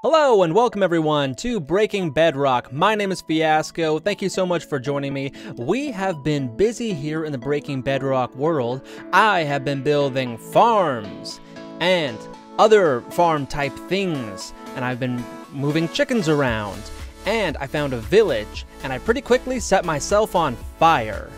Hello and welcome everyone to Breaking Bedrock. My name is Fiasco. Thank you so much for joining me. We have been busy here in the Breaking Bedrock world. I have been building farms and other farm type things, and I've been moving chickens around, and I found a village, and I pretty quickly set myself on fire.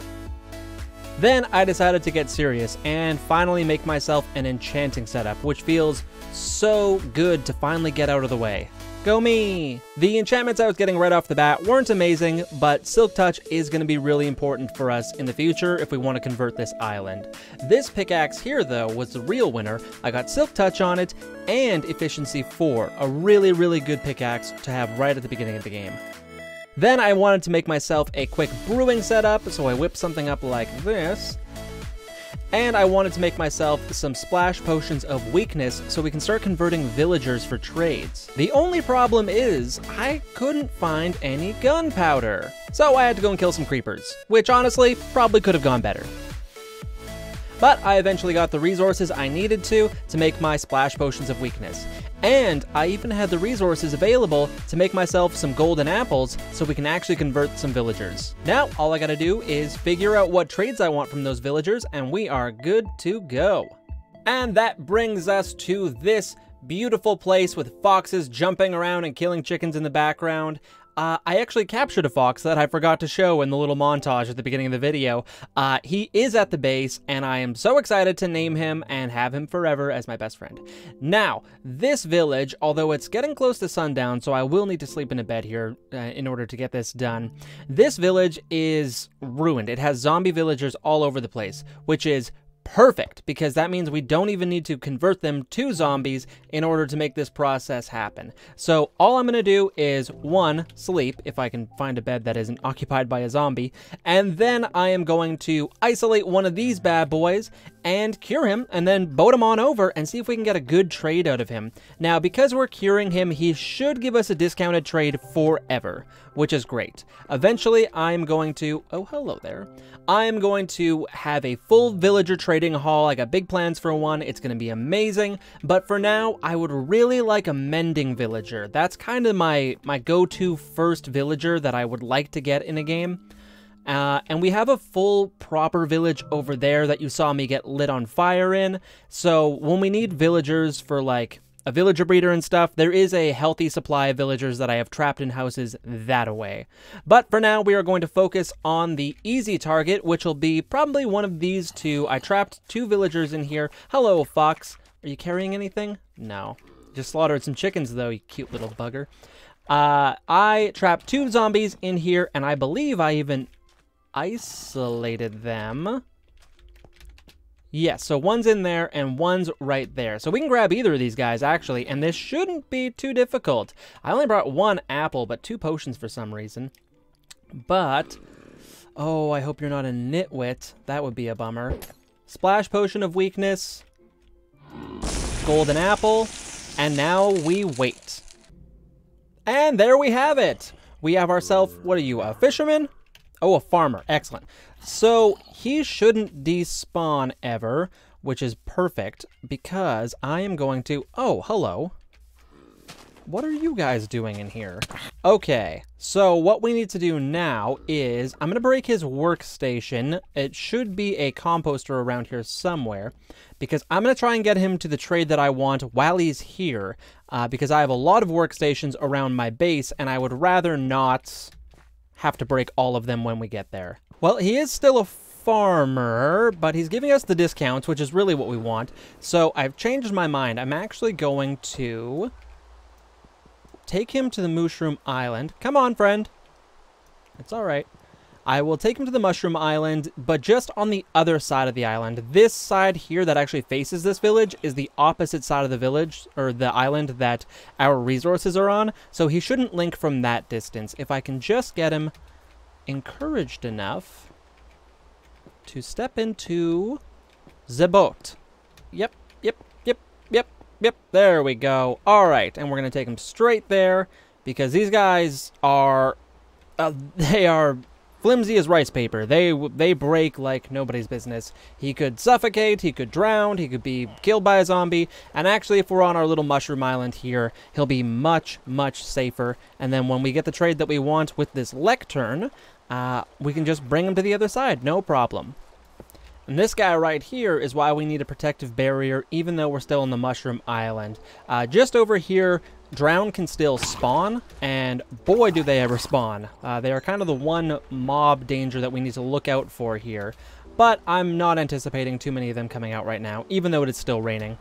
Then I decided to get serious and finally make myself an enchanting setup, which feels so good to finally get out of the way. Go me! The enchantments I was getting right off the bat weren't amazing, but Silk Touch is going to be really important for us in the future if we want to convert this island. This pickaxe here, though, was the real winner. I got Silk Touch on it and Efficiency 4, a really good pickaxe to have right at the beginning of the game. Then I wanted to make myself a quick brewing setup, so I whipped something up like this. And I wanted to make myself some splash potions of weakness so we can start converting villagers for trades. The only problem is, I couldn't find any gunpowder. So I had to go and kill some creepers, which honestly, probably could have gone better. But I eventually got the resources I needed to make my splash potions of weakness. And I even had the resources available to make myself some golden apples so we can actually convert some villagers. Now, all I gotta do is figure out what trades I want from those villagers, and we are good to go. And that brings us to this beautiful place with foxes jumping around and killing chickens in the background. I actually captured a fox that I forgot to show in the little montage at the beginning of the video. He is at the base, and I am so excited to name him and have him forever as my best friend. Now, this village, although it's getting close to sundown, so I will need to sleep in a bed here in order to get this done. This village is ruined. It has zombie villagers all over the place, which is perfect, because that means we don't even need to convert them to zombies in order to make this process happen. So all I'm going to do is, one, sleep, if I can find a bed that isn't occupied by a zombie, and then I am going to isolate one of these bad boys and cure him, and then boat him on over and see if we can get a good trade out of him. Now, because we're curing him, he should give us a discounted trade forever, which is great. Eventually, I'm going to... Oh, hello there. I'm going to have a full villager trading hall. I got big plans for one. It's going to be amazing. But for now, I would really like a mending villager. That's kind of my go-to first villager that I would like to get in a game. And we have a full proper village over there that you saw me get lit on fire in. So when we need villagers for like a villager breeder and stuff, there is a healthy supply of villagers that I have trapped in houses that away. But for now, we are going to focus on the easy target, which will be probably one of these two. I trapped 2 villagers in here. Hello, fox. Are you carrying anything? No. Just slaughtered some chickens, though, you cute little bugger. I trapped 2 zombies in here, and I believe I even isolated them. Yes, so one's in there and one's right there. So we can grab either of these guys, actually, and this shouldn't be too difficult. I only brought 1 apple, but 2 potions for some reason. But, oh, I hope you're not a nitwit. That would be a bummer. Splash potion of weakness, golden apple, and now we wait. And there we have it. We have ourselves, what are you, a fisherman? Oh, a farmer. Excellent. So he shouldn't despawn ever, which is perfect, because I am going to... Oh, hello. What are you guys doing in here? Okay, so what we need to do now is... I'm going to break his workstation. It should be a composter around here somewhere, because I'm going to try and get him to the trade that I want while he's here, because I have a lot of workstations around my base, and I would rather not have to break all of them when we get there. Well, he is still a farmer, but he's giving us the discounts, which is really what we want. So I've changed my mind. I'm actually going to take him to the Mushroom Island. Come on, friend. It's all right. I will take him to the Mushroom Island, but just on the other side of the island. This side here that actually faces this village is the opposite side of the village, or the island that our resources are on, so he shouldn't link from that distance. If I can just get him encouraged enough to step into the boat. Yep. There we go. All right, and we're going to take him straight there, because these guys are... they are flimsy as rice paper. They break like nobody's business. He could suffocate, he could drown, he could be killed by a zombie, and actually if we're on our little mushroom island here, he'll be much, much safer. And then when we get the trade that we want with this lectern, we can just bring him to the other side, no problem. And this guy right here is why we need a protective barrier, even though we're still on the mushroom island. Just over here, drown can still spawn, and boy do they ever spawn. They are kind of the one mob danger that we need to look out for here. But I'm not anticipating too many of them coming out right now, even though it is still raining.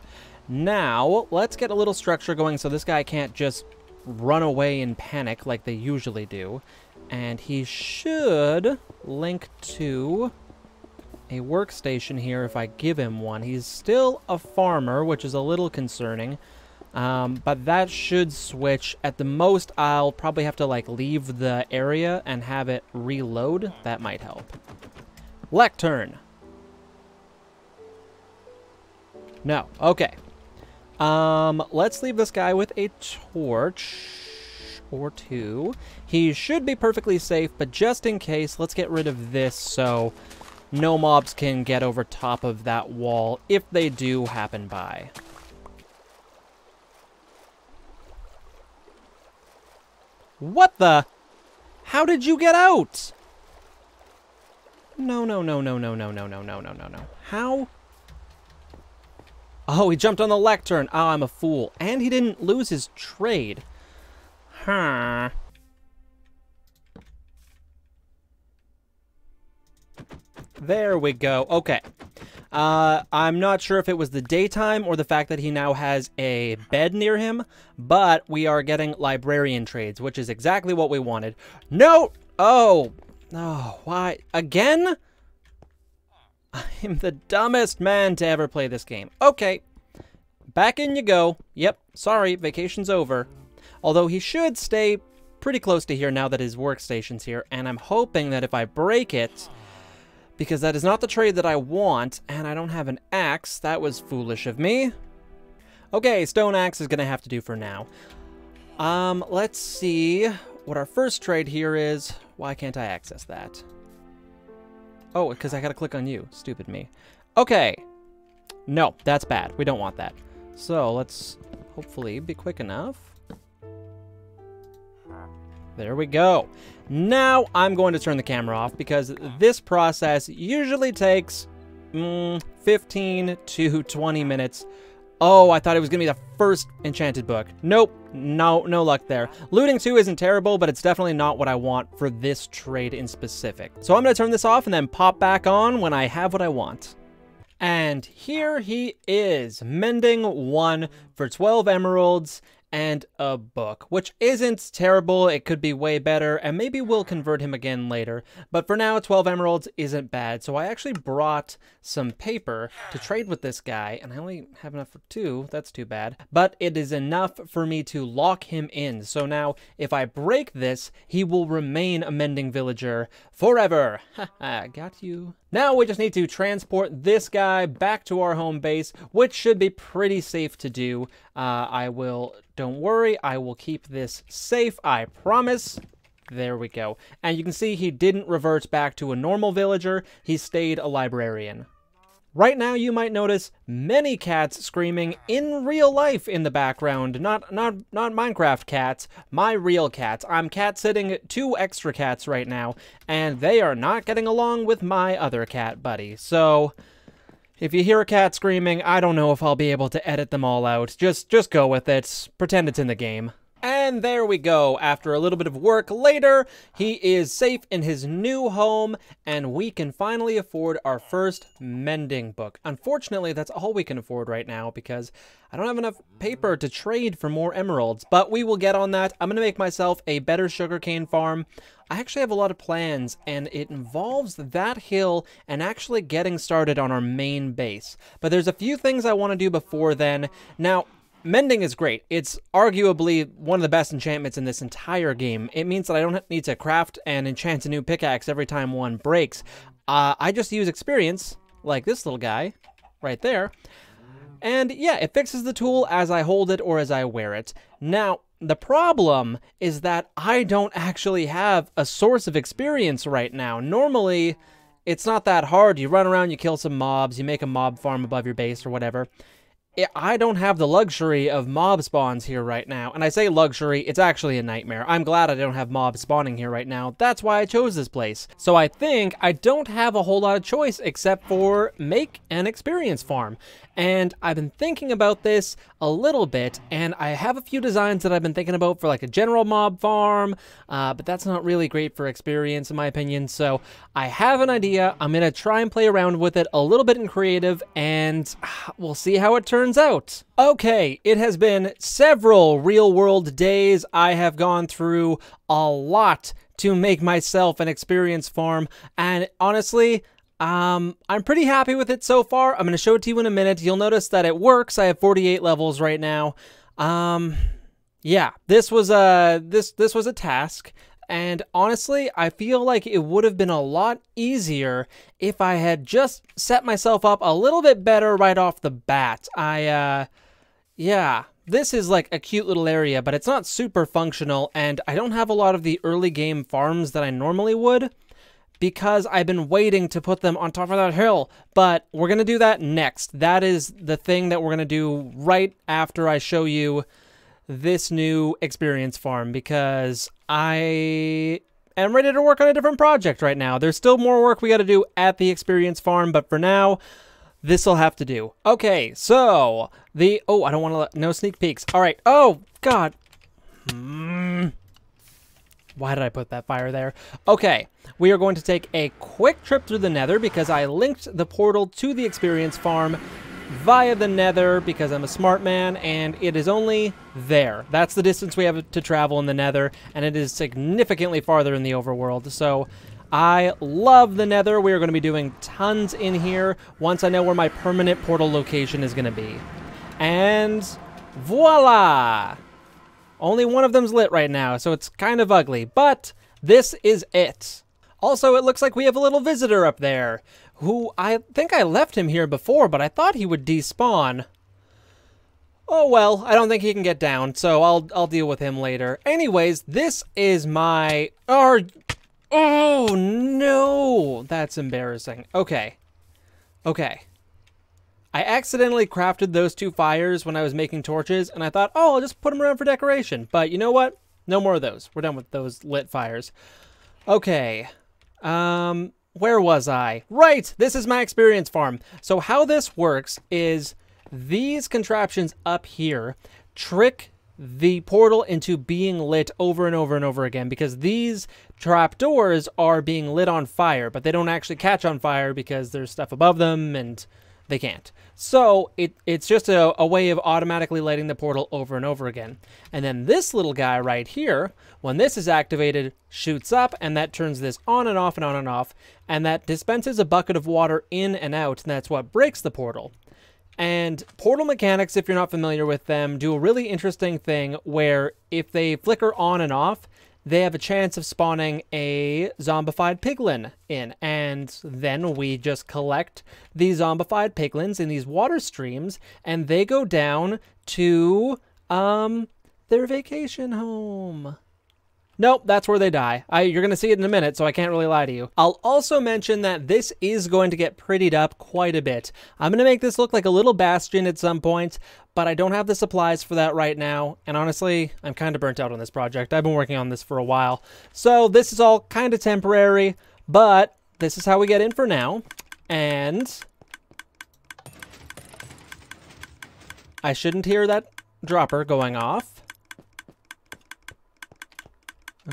Now, let's get a little structure going so this guy can't just run away in panic like they usually do. And he should link to a workstation here if I give him one. He's still a farmer, which is a little concerning. But that should switch. At the most, I'll probably have to like leave the area and have it reload. That might help. Lectern. No. Okay. Let's leave this guy with a torch or two. He should be perfectly safe, but just in case, let's get rid of this so no mobs can get over top of that wall if they do happen by. What the? How did you get out? No. How? Oh, he jumped on the lectern. Oh, I'm a fool. And he didn't lose his trade. Huh. There we go. Okay. I'm not sure if it was the daytime or the fact that he now has a bed near him, but we are getting librarian trades, which is exactly what we wanted. No! Oh, why? Again? I'm the dumbest man to ever play this game. Okay. Back in you go. Yep. Sorry, vacation's over. Although he should stay pretty close to here now that his workstation's here, and I'm hoping that if I break it, because that is not the trade that I want, and I don't have an axe. That was foolish of me. Okay, stone axe is going to have to do for now. Let's see what our first trade here is. Why can't I access that? Oh, because I got to click on you. Stupid me. Okay. No, that's bad. We don't want that. So let's hopefully be quick enough. There we go. Now I'm going to turn the camera off because this process usually takes 15 to 20 minutes. Oh, I thought it was going to be the first enchanted book. Nope. No luck there. Looting 2 isn't terrible, but it's definitely not what I want for this trade in specific. So I'm going to turn this off and then pop back on when I have what I want. And here he is, mending 1 for 12 emeralds and a book, which isn't terrible. It could be way better, and maybe we'll convert him again later. But for now, 12 emeralds isn't bad. So I actually brought some paper to trade with this guy, and I only have enough for 2. That's too bad. But it is enough for me to lock him in. So now, if I break this, he will remain a mending villager forever. Haha, got you. Now we just need to transport this guy back to our home base, which should be pretty safe to do. Don't worry, I will keep this safe, I promise. There we go. And you can see he didn't revert back to a normal villager, he stayed a librarian. Right now you might notice many cats screaming in real life in the background. Not Minecraft cats, my real cats. I'm cat-sitting 2 extra cats right now, and they are not getting along with my other cat buddy. So if you hear a cat screaming, I don't know if I'll be able to edit them all out. Just go with it. Pretend it's in the game. And there we go. After a little bit of work later, he is safe in his new home, and we can finally afford our first mending book. Unfortunately, that's all we can afford right now because I don't have enough paper to trade for more emeralds, but we will get on that. I'm going to make myself a better sugarcane farm. I actually have a lot of plans, and it involves that hill and actually getting started on our main base. But there's a few things I want to do before then. Now, mending is great. It's arguably one of the best enchantments in this entire game. It means that I don't need to craft and enchant a new pickaxe every time one breaks. I just use experience, like this little guy right there. And yeah, it fixes the tool as I hold it or as I wear it. Now, the problem is that I don't actually have a source of experience right now. Normally, it's not that hard. You run around, you kill some mobs, you make a mob farm above your base or whatever. I don't have the luxury of mob spawns here right now. And I say luxury, it's actually a nightmare. I'm glad I don't have mobs spawning here right now. That's why I chose this place. So I think I don't have a whole lot of choice except for make an experience farm. And I've been thinking about this a little bit, and I have a few designs that I've been thinking about for like a general mob farm, but that's not really great for experience in my opinion. So I have an idea. I'm gonna try and play around with it a little bit in creative, and we'll see how it turns out. Okay, it has been several real world days. I have gone through a lot to make myself an experience farm, and honestly, I'm pretty happy with it so far. I'm going to show it to you in a minute. You'll notice that it works. I have 48 levels right now. Yeah, this was a task, and honestly, I feel like it would have been a lot easier if I had just set myself up a little bit better right off the bat. Yeah, this is like a cute little area, but it's not super functional, and I don't have a lot of the early game farms that I normally would, because I've been waiting to put them on top of that hill. But we're going to do that next. That is the thing that we're going to do right after I show you this new experience farm, because I am ready to work on a different project right now. There's still more work we got to do at the experience farm, but for now, this'll have to do. Okay, so oh, I don't want to no sneak peeks. All right. Oh, God. Why did I put that fire there? Okay, we are going to take a quick trip through the Nether because I linked the portal to the experience farm via the Nether because I'm a smart man, and it is only there. That's the distance we have to travel in the Nether, and it is significantly farther in the overworld. So I love the Nether. We are going to be doing tons in here once I know where my permanent portal location is going to be. And voila! Only one of them's lit right now, so it's kind of ugly, but this is it. Also, it looks like we have a little visitor up there, who I think I left him here before, but I thought he would despawn. Oh well, I don't think he can get down, so I'll deal with him later. Anyways, this is my... Oh no! That's embarrassing. Okay. Okay. I accidentally crafted those two fires when I was making torches, and I thought, oh, I'll just put them around for decoration. But you know what? No more of those. We're done with those lit fires. Okay. Where was I? Right! This is my experience farm. So how this works is these contraptions up here trick the portal into being lit over and over and over again, because these trapdoors are being lit on fire, but they don't actually catch on fire because there's stuff above them and they can't. So it's just a way of automatically lighting the portal over and over again. And then this little guy right here, when this is activated, shoots up, and that turns this on and off and on and off, and that dispenses a bucket of water in and out, and that's what breaks the portal. And portal mechanics, if you're not familiar with them, do a really interesting thing where if they flicker on and off, they have a chance of spawning a zombified piglin in. And then we just collect these zombified piglins in these water streams, and they go down to their vacation home. Nope, that's where they die. You're going to see it in a minute, so I can't really lie to you. I'll also mention that this is going to get prettied up quite a bit. I'm going to make this look like a little bastion at some point, but I don't have the supplies for that right now. And honestly, I'm kind of burnt out on this project. I've been working on this for a while. So this is all kind of temporary, but this is how we get in for now. And I shouldn't hear that dropper going off.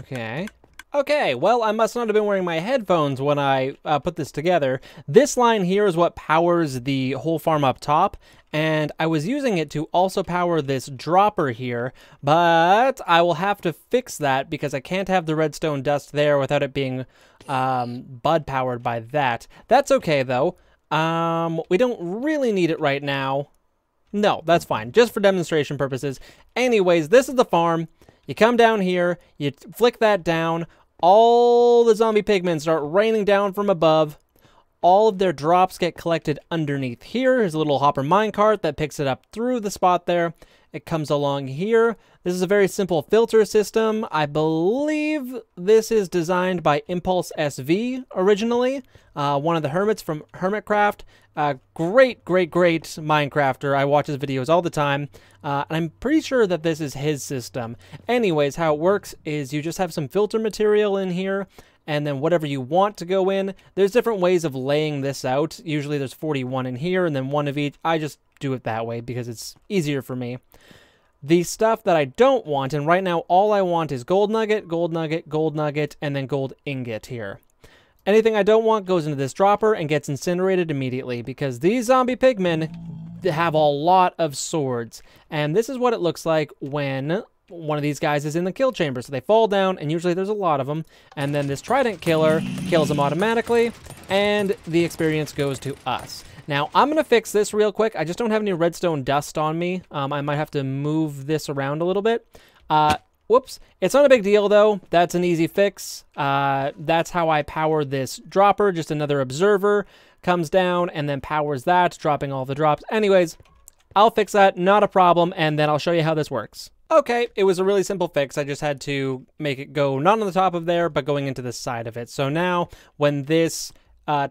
Okay. Okay, well, I must not have been wearing my headphones when I put this together. This line here is what powers the whole farm up top, and I was using it to also power this dropper here, but I will have to fix that because I can't have the redstone dust there without it being bud powered by that. That's okay, though. We don't really need it right now. No, that's fine, just for demonstration purposes. Anyways, this is the farm. You come down here, you flick that down, all the zombie pigmen start raining down from above. all of their drops get collected underneath here. Here's a little hopper minecart that picks it up through the spot there. It comes along here. This is a very simple filter system. I believe this is designed by Impulse SV originally, one of the hermits from Hermitcraft. Great Minecrafter. I watch his videos all the time, and I'm pretty sure that this is his system. Anyways, how it works is you just have some filter material in here, and then whatever you want to go in. There's different ways of laying this out. Usually there's 41 in here, and then one of each. I just do it that way because it's easier for me. The stuff that I don't want, and right now all I want is gold nugget, gold nugget, gold nugget, and then gold ingot here. Anything I don't want goes into this dropper and gets incinerated immediately because these zombie pigmen have a lot of swords. And this is what it looks like when one of these guys is in the kill chamber. So they fall down, and usually there's a lot of them. And then this trident killer kills them automatically, and the experience goes to us. Now, I'm going to fix this real quick. I just don't have any redstone dust on me. I might have to move this around a little bit. Whoops. It's not a big deal, though. That's an easy fix. That's how I power this dropper. Just another observer comes down and then powers that, dropping all the drops. Anyways, I'll fix that. Not a problem. And then I'll show you how this works. Okay, it was a really simple fix. I just had to make it go not on the top of there, but going into the side of it. So now, when this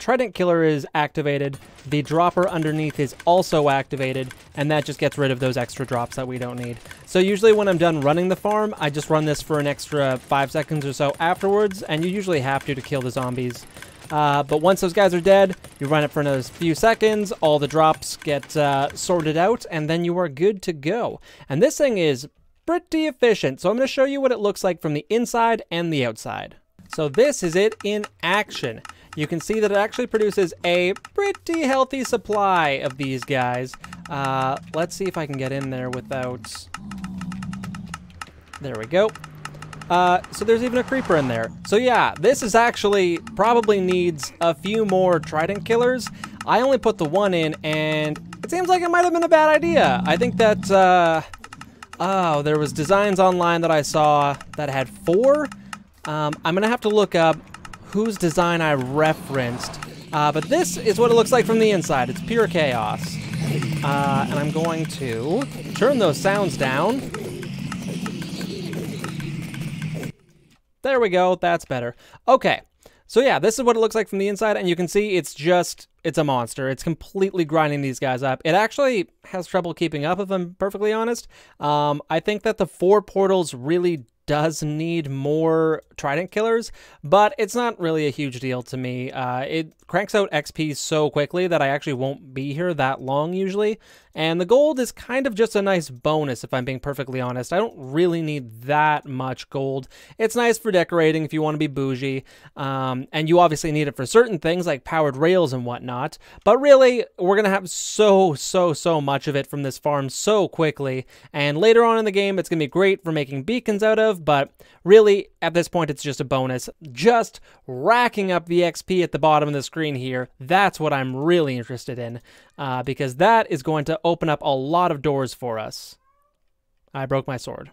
trident killer is activated, the dropper underneath is also activated, and that just gets rid of those extra drops that we don't need. So usually when I'm done running the farm, I just run this for an extra 5 seconds or so afterwards, and you usually have to kill the zombies. But once those guys are dead, you run it for another few seconds, all the drops get sorted out, and then you are good to go. And this thing is pretty efficient, so I'm going to show you what it looks like from the inside and the outside. So this is it in action. You can see that it actually produces a pretty healthy supply of these guys. Let's see if I can get in there without... There we go. So there's even a creeper in there. So yeah, this is actually probably needs a few more trident killers. I only put the one in, and it seems like it might have been a bad idea. I think that, oh, there was designs online that I saw that had 4. I'm gonna have to look up whose design I referenced, but this is what it looks like from the inside. It's pure chaos. And I'm going to turn those sounds down. There we go, that's better. Okay, so yeah, this is what it looks like from the inside, and you can see it's a monster. It's completely grinding these guys up. It actually has trouble keeping up, if I'm perfectly honest. I think that the 4 portals really does need more trident killers, but it's not really a huge deal to me. It cranks out XP so quickly that I actually won't be here that long usually, and the gold is kind of just a nice bonus if I'm being perfectly honest. I don't really need that much gold. It's nice for decorating if you want to be bougie, and you obviously need it for certain things like powered rails and whatnot, but really we're gonna have so much of it from this farm so quickly, and later on in the game it's gonna be great for making beacons out of, but really at this point it's just a bonus. Just racking up the XP at the bottom of the screen here, that's what I'm really interested in, because that is going to open up a lot of doors for us. I broke my sword.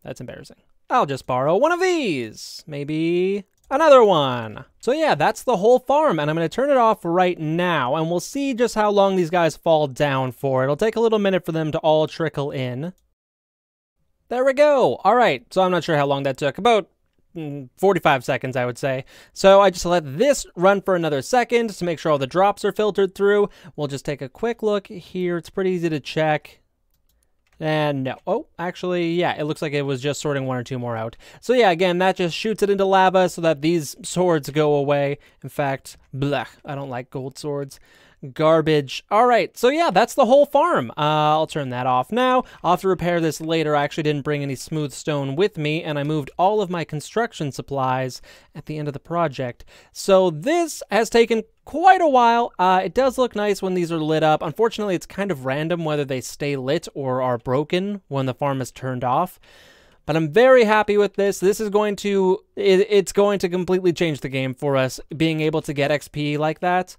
That's embarrassing. I'll just borrow one of these. Maybe another one. So yeah, that's the whole farm, and I'm going to turn it off right now, and we'll see just how long these guys fall down for. It'll take a little minute for them to all trickle in. There we go. All right, so I'm not sure how long that took. About 45 seconds, I would say. So I just let this run for another second to make sure all the drops are filtered through. We'll just take a quick look here. It's pretty easy to check. And no. Oh, actually, yeah, it looks like it was just sorting 1 or 2 more out. So yeah, again, that just shoots it into lava so that these swords go away. In fact, blech, I don't like gold swords. Garbage. All right, so yeah, that's the whole farm. I'll turn that off now. I'll have to repair this later. I actually didn't bring any smooth stone with me, and I moved all of my construction supplies at the end of the project. So this has taken quite a while. It does look nice when these are lit up. Unfortunately, it's kind of random whether they stay lit or are broken when the farm is turned off. But I'm very happy with this. This is going to, it's going to completely change the game for us, being able to get XP like that.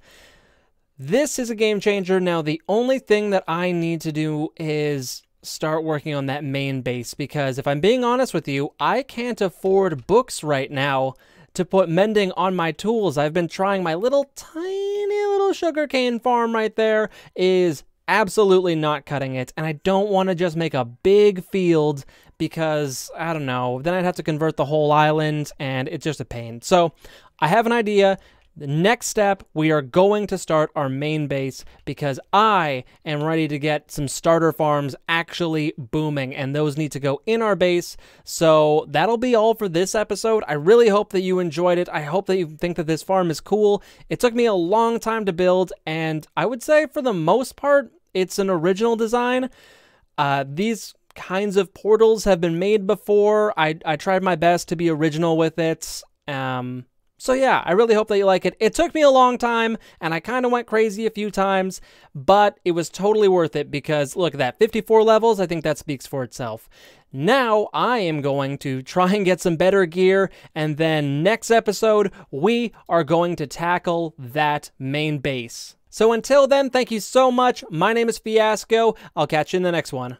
This is a game changer. Now, the only thing that I need to do is start working on that main base, because if I'm being honest with you, I can't afford books right now to put mending on my tools. I've been trying. My little tiny little sugarcane farm right there is absolutely not cutting it, and I don't want to just make a big field because, I don't know, then I'd have to convert the whole island, and it's just a pain. So I have an idea. The next step, we are going to start our main base because I am ready to get some starter farms actually booming, and those need to go in our base. So that'll be all for this episode. I really hope that you enjoyed it. I hope that you think that this farm is cool. It took me a long time to build, and I would say for the most part, it's an original design. These kinds of portals have been made before. I tried my best to be original with it. So yeah, I really hope that you like it. It took me a long time, and I kind of went crazy a few times, but it was totally worth it because, look at that, 54 levels, I think that speaks for itself. Now, I am going to try and get some better gear, and then next episode, we are going to tackle that main base. So until then, thank you so much. My name is Fiasco. I'll catch you in the next one.